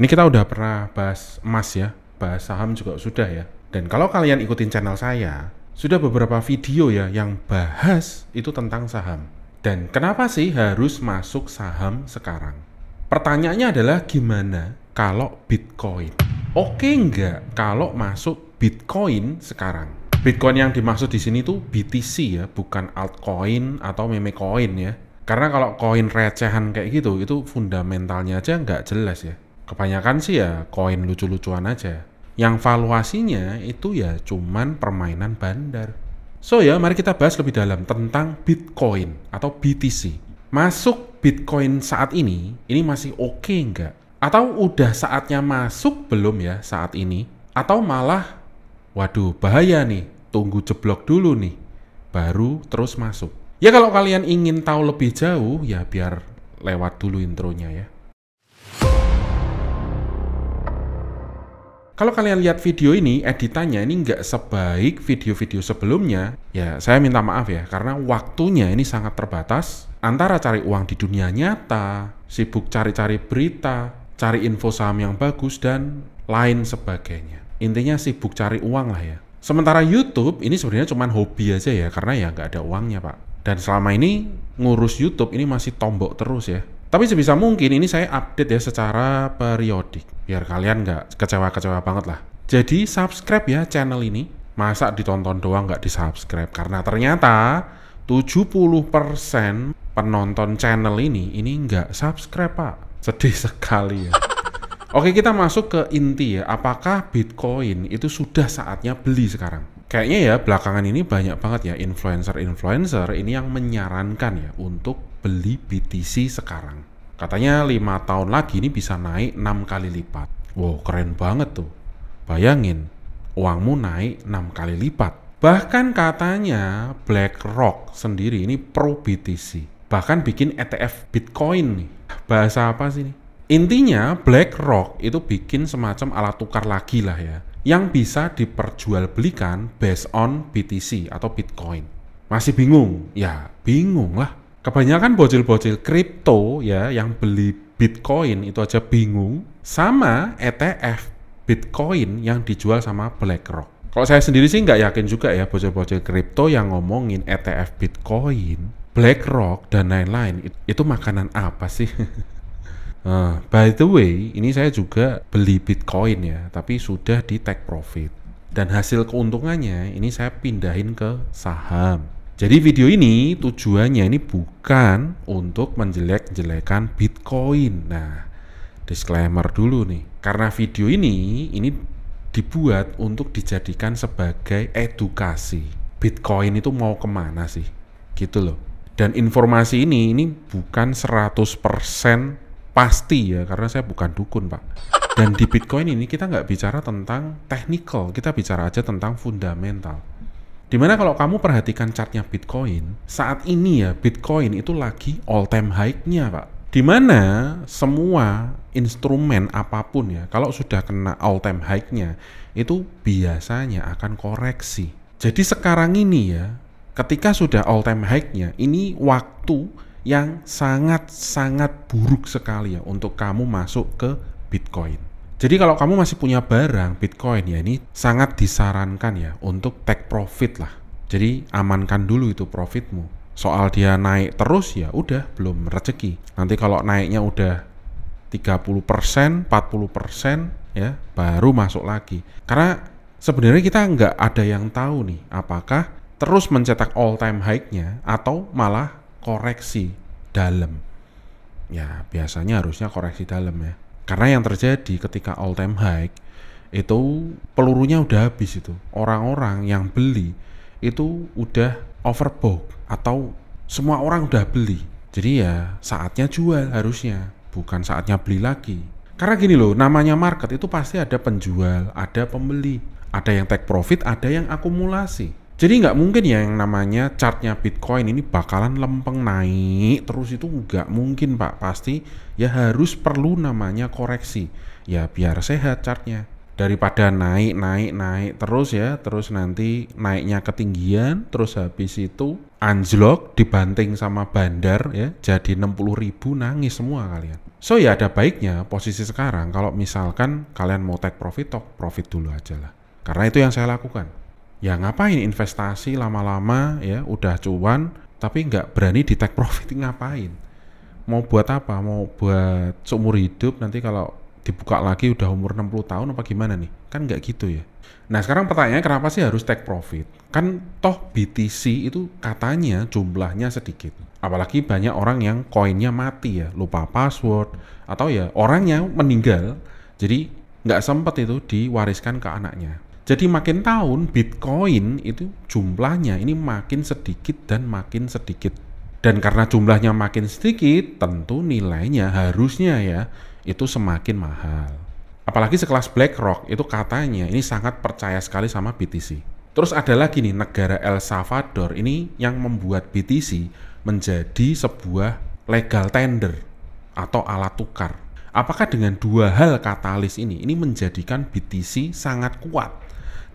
Ini kita udah pernah bahas emas ya, bahas saham juga sudah ya. Dan kalau kalian ikutin channel saya, sudah beberapa video ya yang bahas itu tentang saham. Dan kenapa sih harus masuk saham sekarang? Pertanyaannya adalah gimana kalau Bitcoin? Oke nggak kalau masuk Bitcoin sekarang? Bitcoin yang dimaksud di sini tuh BTC ya, bukan altcoin atau meme coin ya. Karena kalau koin recehan kayak gitu, itu fundamentalnya aja nggak jelas ya. Kebanyakan sih ya koin lucu-lucuan aja. Yang valuasinya itu ya cuman permainan bandar. So ya, mari kita bahas lebih dalam tentang Bitcoin atau BTC. Masuk Bitcoin saat ini masih oke nggak? Atau udah saatnya masuk belum ya saat ini? Atau malah, waduh bahaya nih, tunggu jeblok dulu nih, baru terus masuk. Ya kalau kalian ingin tahu lebih jauh, ya biar lewat dulu intronya ya. Kalau kalian lihat video ini, editannya ini nggak sebaik video-video sebelumnya, ya saya minta maaf ya, karena waktunya ini sangat terbatas, antara cari uang di dunia nyata, sibuk cari-cari berita, cari info saham yang bagus, dan lain sebagainya. Intinya sibuk cari uang lah ya. Sementara YouTube ini sebenarnya cuma hobi aja ya, karena ya nggak ada uangnya Pak. Dan selama ini ngurus YouTube ini masih tombok terus ya. Tapi sebisa mungkin ini saya update ya secara periodik, biar kalian nggak kecewa-kecewa banget lah. Jadi subscribe ya channel ini. Masa ditonton doang nggak di-subscribe? Karena ternyata 70% penonton channel ini nggak subscribe Pak. Sedih sekali ya. Oke, kita masuk ke inti ya. Apakah Bitcoin itu sudah saatnya beli sekarang? Kayaknya ya belakangan ini banyak banget ya influencer ini yang menyarankan ya untuk beli BTC sekarang. Katanya 5 tahun lagi ini bisa naik 6 kali lipat. Wow, keren banget tuh. Bayangin, uangmu naik 6 kali lipat. Bahkan katanya BlackRock sendiri ini pro BTC. Bahkan bikin ETF Bitcoin nih. Bahasa apa sih nih? Intinya BlackRock itu bikin semacam alat tukar lagi lah ya, yang bisa diperjualbelikan based on BTC atau Bitcoin. Masih bingung? Ya bingung lah. Kebanyakan bocil-bocil kripto ya yang beli Bitcoin itu aja bingung sama ETF Bitcoin yang dijual sama BlackRock. Kalau saya sendiri sih nggak yakin juga ya bocil-bocil kripto yang ngomongin ETF Bitcoin, BlackRock dan lain-lain itu makanan apa sih? By the way, ini saya juga beli Bitcoin ya, tapi sudah di take profit. Dan hasil keuntungannya ini saya pindahin ke saham. Jadi video ini tujuannya ini bukan untuk menjelek-jelekan Bitcoin. Nah, disclaimer dulu nih. Karena video ini dibuat untuk dijadikan sebagai edukasi. Bitcoin itu mau kemana sih? Gitu loh. Dan informasi ini bukan 100% pasti ya, karena saya bukan dukun Pak. Dan di Bitcoin ini kita nggak bicara tentang technical, kita bicara aja tentang fundamental. Dimana kalau kamu perhatikan chartnya Bitcoin, saat ini ya Bitcoin itu lagi all time high-nya Pak. Dimana semua instrumen apapun ya, kalau sudah kena all time high-nya, itu biasanya akan koreksi. Jadi sekarang ini ya, ketika sudah all time high-nya, ini waktu yang sangat-sangat buruk sekali ya untuk kamu masuk ke Bitcoin. Jadi kalau kamu masih punya barang Bitcoin ya, ini sangat disarankan ya untuk take profit lah. Jadi amankan dulu itu profitmu. Soal dia naik terus ya udah belum rezeki. Nanti kalau naiknya udah 30%, 40% ya baru masuk lagi. Karena sebenarnya kita nggak ada yang tahu nih apakah terus mencetak all time high-nya atau malah koreksi dalam. Ya biasanya harusnya koreksi dalam ya. Karena yang terjadi ketika all time high itu pelurunya udah habis itu. Orang-orang yang beli itu udah overbought atau semua orang udah beli. Jadi ya saatnya jual harusnya, bukan saatnya beli lagi. Karena gini loh, namanya market itu pasti ada penjual, ada pembeli, ada yang take profit, ada yang akumulasi. Jadi nggak mungkin ya yang namanya chartnya Bitcoin ini bakalan lempeng naik terus, itu nggak mungkin Pak. Pasti ya harus perlu namanya koreksi. Ya biar sehat chartnya. Daripada naik terus ya, terus nanti naiknya ketinggian, terus habis itu anjlok dibanting sama bandar ya, jadi 60.000 nangis semua kalian. So ya ada baiknya posisi sekarang kalau misalkan kalian mau take profit, talk profit dulu aja lah. Karena itu yang saya lakukan. Ya ngapain investasi lama-lama ya udah cuan tapi nggak berani di take profit, ngapain? Mau buat apa? Mau buat seumur hidup nanti kalau dibuka lagi udah umur 60 tahun apa gimana nih? Kan nggak gitu ya. Nah sekarang pertanyaannya kenapa sih harus take profit? Kan toh BTC itu katanya jumlahnya sedikit. Apalagi banyak orang yang koinnya mati ya, lupa password, atau ya orangnya meninggal, jadi nggak sempet itu diwariskan ke anaknya. Jadi makin tahun Bitcoin itu jumlahnya ini makin sedikit dan makin sedikit. Dan karena jumlahnya makin sedikit, tentu nilainya harusnya ya itu semakin mahal. Apalagi sekelas BlackRock itu katanya ini sangat percaya sekali sama BTC. Terus ada lagi nih negara El Salvador ini yang membuat BTC menjadi sebuah legal tender atau alat tukar. Apakah dengan dua hal katalis ini menjadikan BTC sangat kuat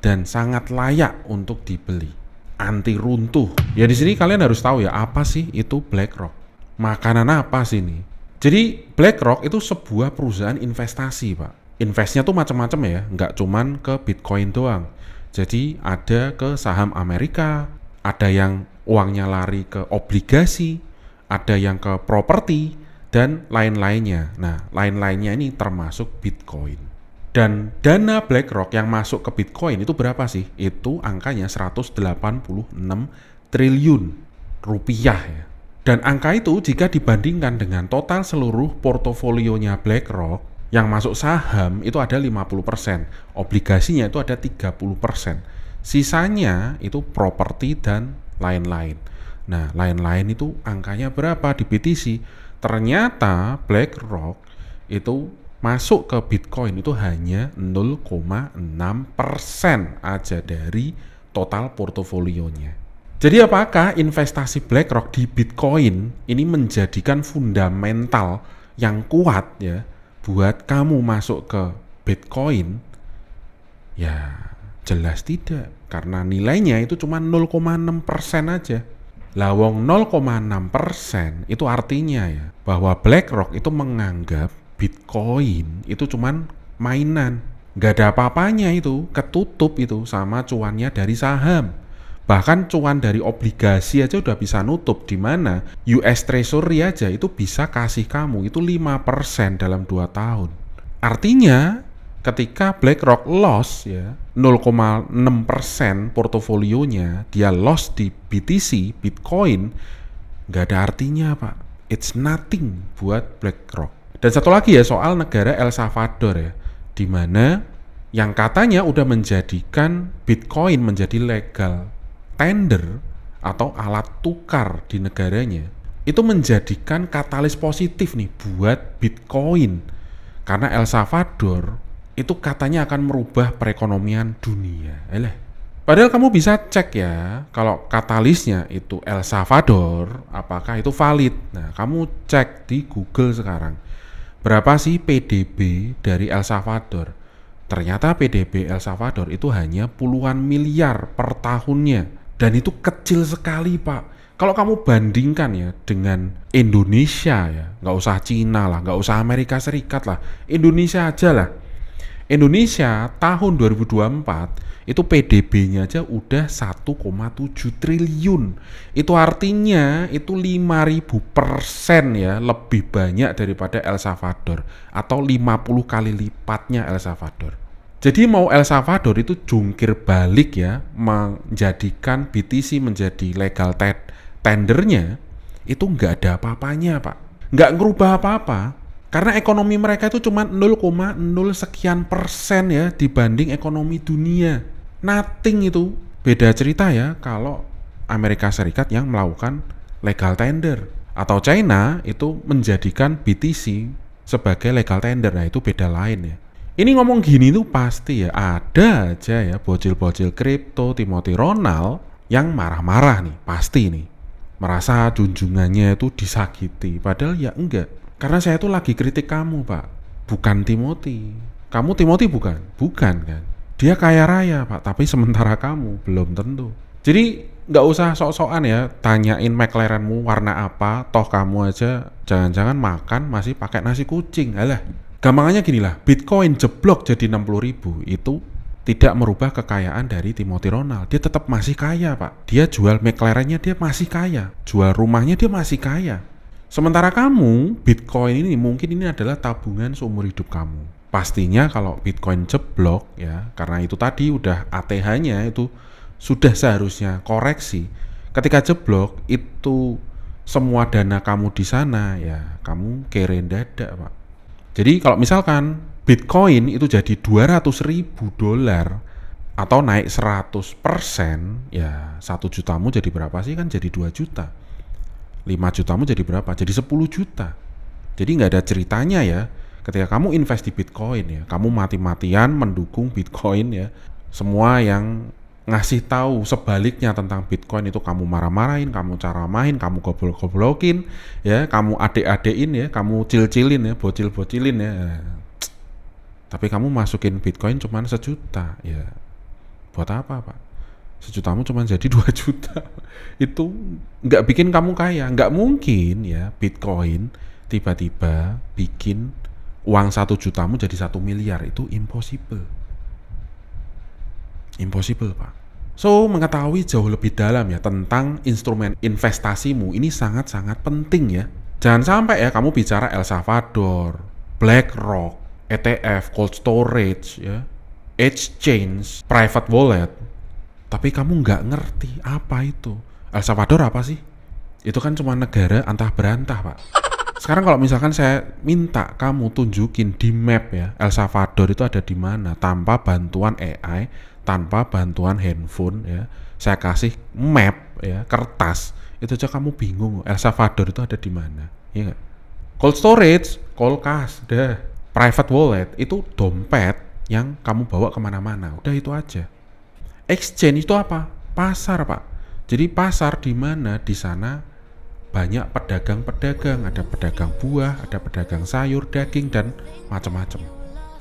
dan sangat layak untuk dibeli, anti runtuh? Ya di sini kalian harus tahu ya apa sih itu BlackRock, makanan apa sih ini. Jadi BlackRock itu sebuah perusahaan investasi pak. Investnya tuh macam-macam ya, nggak cuman ke Bitcoin doang. Jadi ada ke saham Amerika, ada yang uangnya lari ke obligasi, ada yang ke properti, dan lain-lainnya. Nah, lain-lainnya ini termasuk Bitcoin. Dan dana BlackRock yang masuk ke Bitcoin itu berapa sih? Itu angkanya 186 triliun rupiah ya. Dan angka itu jika dibandingkan dengan total seluruh portofolionya BlackRock, yang masuk saham itu ada 50%, obligasinya itu ada 30%. Sisanya itu properti dan lain-lain. Nah, lain-lain itu angkanya berapa di BTC? Ternyata BlackRock itu masuk ke Bitcoin itu hanya 0,6% aja dari total portofolionya. Jadi apakah investasi BlackRock di Bitcoin ini menjadikan fundamental yang kuat ya buat kamu masuk ke Bitcoin? Ya jelas tidak, karena nilainya itu cuma 0,6% aja. Lawong 0,6% itu artinya ya bahwa BlackRock itu menganggap Bitcoin itu cuman mainan, nggak ada apa-apanya, itu ketutup itu sama cuannya dari saham. Bahkan cuan dari obligasi aja udah bisa nutup, di mana US Treasury aja itu bisa kasih kamu itu 5% dalam 2 tahun. Artinya ketika BlackRock loss ya 0,6% portofolionya dia loss di BTC, Bitcoin, nggak ada artinya pak. It's nothing buat BlackRock. Dan satu lagi ya soal negara El Salvador ya, di mana yang katanya udah menjadikan Bitcoin menjadi legal tender atau alat tukar di negaranya, itu menjadikan katalis positif nih buat Bitcoin, karena El Salvador itu katanya akan merubah perekonomian dunia. Padahal kamu bisa cek ya, kalau katalisnya itu El Salvador, apakah itu valid? Nah, kamu cek di Google sekarang. Berapa sih PDB dari El Salvador? Ternyata PDB El Salvador itu hanya puluhan miliar per tahunnya. Dan itu kecil sekali pak. Kalau kamu bandingkan ya dengan Indonesia ya, nggak usah Cina lah, nggak usah Amerika Serikat lah, Indonesia aja lah. Indonesia tahun 2024 itu PDB-nya aja udah 1,7 triliun. Itu artinya itu 5.000% ya, lebih banyak daripada El Salvador, atau 50 kali lipatnya El Salvador. Jadi mau El Salvador itu jungkir balik ya, menjadikan BTC menjadi legal tendernya, itu nggak ada apa-apanya pak, nggak ngerubah apa-apa. Karena ekonomi mereka itu cuma 0,0 sekian persen ya dibanding ekonomi dunia. Nothing itu. Beda cerita ya kalau Amerika Serikat yang melakukan legal tender, atau China itu menjadikan BTC sebagai legal tender. Nah itu beda lain ya. Ini ngomong gini tuh pasti ya ada aja ya bocil-bocil kripto Timothy Ronald yang marah-marah nih, pasti nih. Merasa junjungannya itu disakiti, padahal ya enggak. Karena saya tuh lagi kritik kamu pak, bukan Timothy. Kamu Timothy bukan? Bukan kan? Dia kaya raya pak, tapi sementara kamu belum tentu. Jadi nggak usah sok-sokan ya, tanyain McLarenmu warna apa, toh kamu aja jangan-jangan makan masih pakai nasi kucing. Alah, gampangannya gini lah, Bitcoin jeblok jadi 60.000 itu tidak merubah kekayaan dari Timothy Ronald. Dia tetap masih kaya, Pak. Dia jual McLarennya, dia masih kaya. Jual rumahnya, dia masih kaya. Sementara kamu, Bitcoin ini mungkin ini adalah tabungan seumur hidup kamu. Pastinya kalau Bitcoin jeblok ya, karena itu tadi udah ATH-nya itu sudah seharusnya koreksi. Ketika jeblok itu semua dana kamu di sana ya, kamu kere dadak, Pak. Jadi kalau misalkan Bitcoin itu jadi $200.000 atau naik 100%, ya 1 jutamu jadi berapa sih? Kan jadi 2 juta. 5 jutamu jadi berapa? Jadi 10 juta. Jadi nggak ada ceritanya ya. Ketika kamu invest di Bitcoin ya, kamu mati-matian mendukung Bitcoin ya. Semua yang ngasih tahu sebaliknya tentang Bitcoin itu kamu marah-marahin, kamu caramahin, kamu goblok-goblokin ya, kamu adek-adein ya, kamu cil-cilin ya, bocil-bocilin ya. Tapi kamu masukin Bitcoin cuma 1 juta ya. Buat apa, Pak? 1 jutamu cuma jadi 2 juta. Itu nggak bikin kamu kaya. Nggak mungkin ya Bitcoin tiba-tiba bikin uang 1 jutamu jadi 1 miliar. Itu impossible. Impossible, Pak. So, mengetahui jauh lebih dalam ya tentang instrumen investasimu ini sangat-sangat penting ya. Jangan sampai ya kamu bicara El Salvador, BlackRock, ETF, cold storage ya, exchange, private wallet, tapi kamu nggak ngerti apa itu. El Salvador apa sih? Itu kan cuma negara antah berantah, Pak. Sekarang kalau misalkan saya minta kamu tunjukin di map ya, El Salvador itu ada di mana tanpa bantuan AI, tanpa bantuan handphone ya, saya kasih map ya, kertas, itu aja kamu bingung El Salvador itu ada di mana, ya nggak? Cold storage, kulkas, dah. Private wallet itu dompet yang kamu bawa kemana-mana, udah itu aja. Exchange itu apa? Pasar, Pak. Jadi pasar di mana? Di sana banyak pedagang-pedagang, ada pedagang buah, ada pedagang sayur, daging dan macam-macam.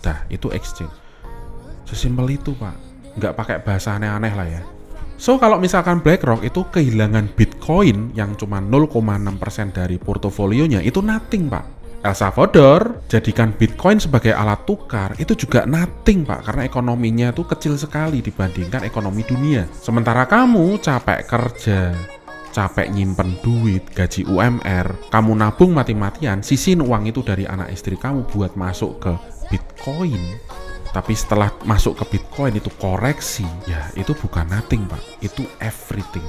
Dah, itu exchange. Sesimpel itu, Pak. Nggak pakai bahasa aneh-aneh lah ya. So, kalau misalkan BlackRock itu kehilangan Bitcoin yang cuma 0,6% dari portofolionya, itu nothing, Pak. El Salvador jadikan Bitcoin sebagai alat tukar, itu juga nothing, Pak, karena ekonominya itu kecil sekali dibandingkan ekonomi dunia. Sementara kamu capek kerja, capek nyimpen duit, gaji UMR, kamu nabung mati-matian, sisihin uang itu dari anak istri kamu buat masuk ke Bitcoin. Tapi setelah masuk ke Bitcoin itu koreksi, ya itu bukan nothing, Pak, itu everything.